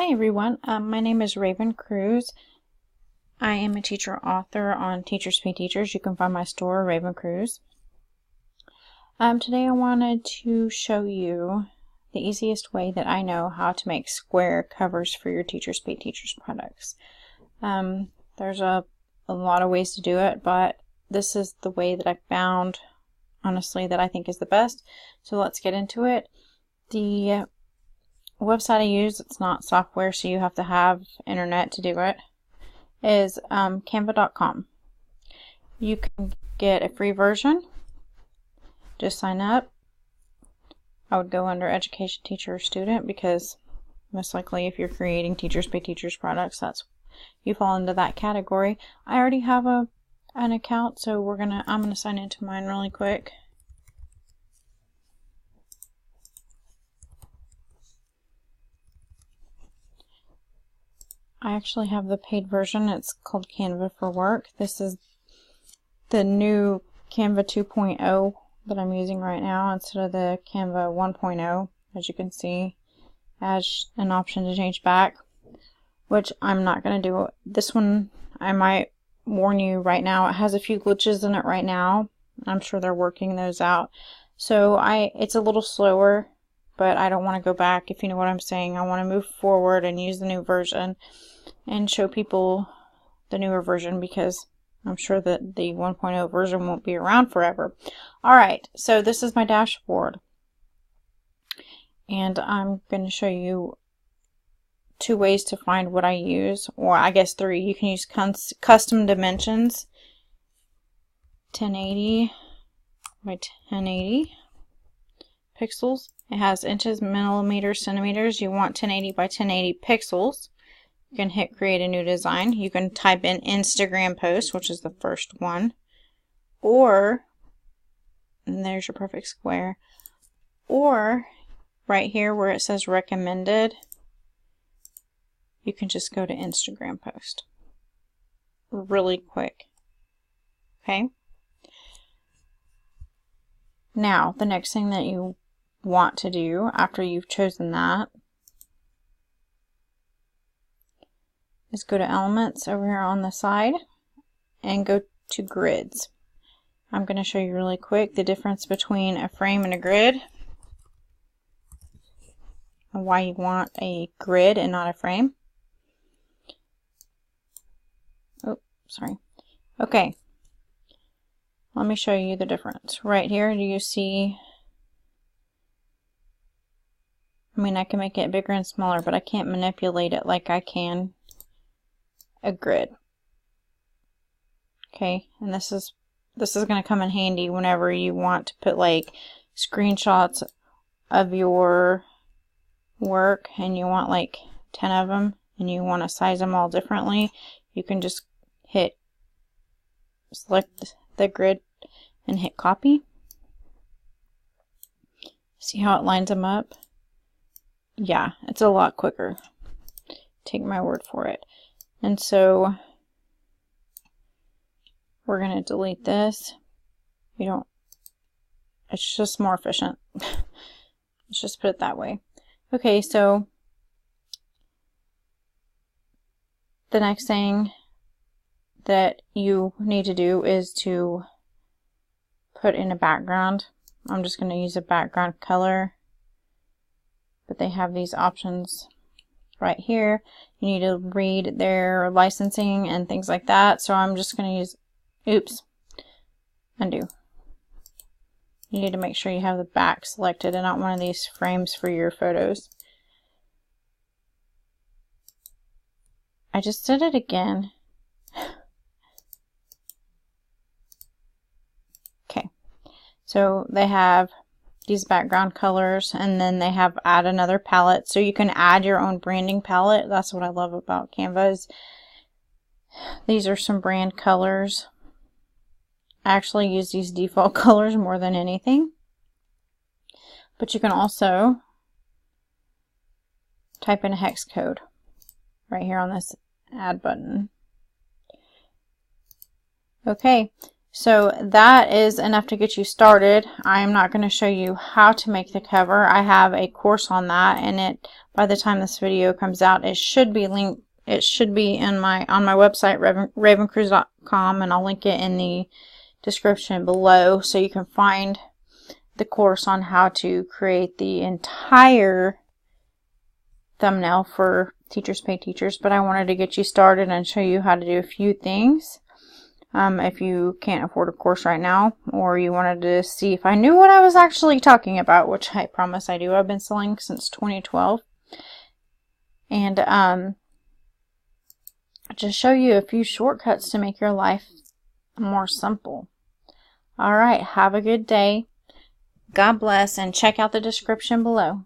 Hi everyone, my name is Raven Cruz. I am a teacher author on Teachers Pay Teachers. You can find my store, Raven Cruz. Today I wanted to show you the easiest way that I know how to make square covers for your Teachers Pay Teachers products. There's a lot of ways to do it, but this is the way that I found, honestly, that I think is the best. So let's get into it. The website I use, it's not software, so you have to have internet to do it, is canva.com. You can get a free version. Just sign up. I would go under education, teacher, or student, because most likely if you're creating Teachers Pay Teachers products, you fall into that category. I already have an account, so I'm gonna sign into mine really quick. I actually have the paid version. It's called Canva for Work. This is the new Canva 2.0 that I'm using right now instead of the Canva 1.0. As you can see, it has an option to change back, which I'm not going to do. This one, I might warn you right now, it has a few glitches in it right now. I'm sure they're working those out. So it's a little slower, but I don't want to go back, if you know what I'm saying. I want to move forward and use the new version and show people the newer version, because I'm sure that the 1.0 version won't be around forever. Alright, so this is my dashboard, and I'm going to show you two ways to find what I use, or I guess three. You can use custom dimensions, 1080 by 1080 pixels. It has inches, millimeters, centimeters. You want 1080 by 1080 pixels. You can hit create a new design. You can type in Instagram post, which is the first one, or, and there's your perfect square, or right here where it says recommended, you can just go to Instagram post really quick. Okay. Now the next thing that you want to do after you've chosen that is go to elements over here on the side and go to grids. I'm going to show you really quick the difference between a frame and a grid, and why you want a grid and not a frame. Oh, sorry. Okay, let me show you the difference. Right here, do you see? I mean, I can make it bigger and smaller, but I can't manipulate it like I can a grid. Okay, and this is going to come in handy whenever you want to put like screenshots of your work and you want like 10 of them and you want to size them all differently. You can just select the grid and hit copy. See how it lines them up? Yeah, it's a lot quicker. Take my word for it. And so we're going to delete this. It's just more efficient. Let's just put it that way. Okay, so the next thing that you need to do is to put in a background. I'm just going to use a background color, but they have these options right here. You need to read their licensing and things like that, so I'm just going to use, oops, undo. You need to make sure you have the back selected and not one of these frames for your photos. I just did it again. Okay, so they have these background colors, and then they have add another palette, so you can add your own branding palette. That's what I love about Canva, is these are some brand colors. I actually use these default colors more than anything, but you can also type in a hex code right here on this add button. Okay, So that is enough to get you started. I'm not going to show you how to make the cover. I have a course on that, and by the time this video comes out, it should be linked. It should be on my website, ravencruise.com, and I'll link it in the description below, so you can find the course on how to create the entire thumbnail for Teachers Pay Teachers. But I wanted to get you started and show you how to do a few things. If you can't afford a course right now, or you wanted to see if I knew what I was actually talking about, which I promise I do. I've been selling since 2012. And just show you a few shortcuts to make your life more simple. Alright, have a good day. God bless, and check out the description below.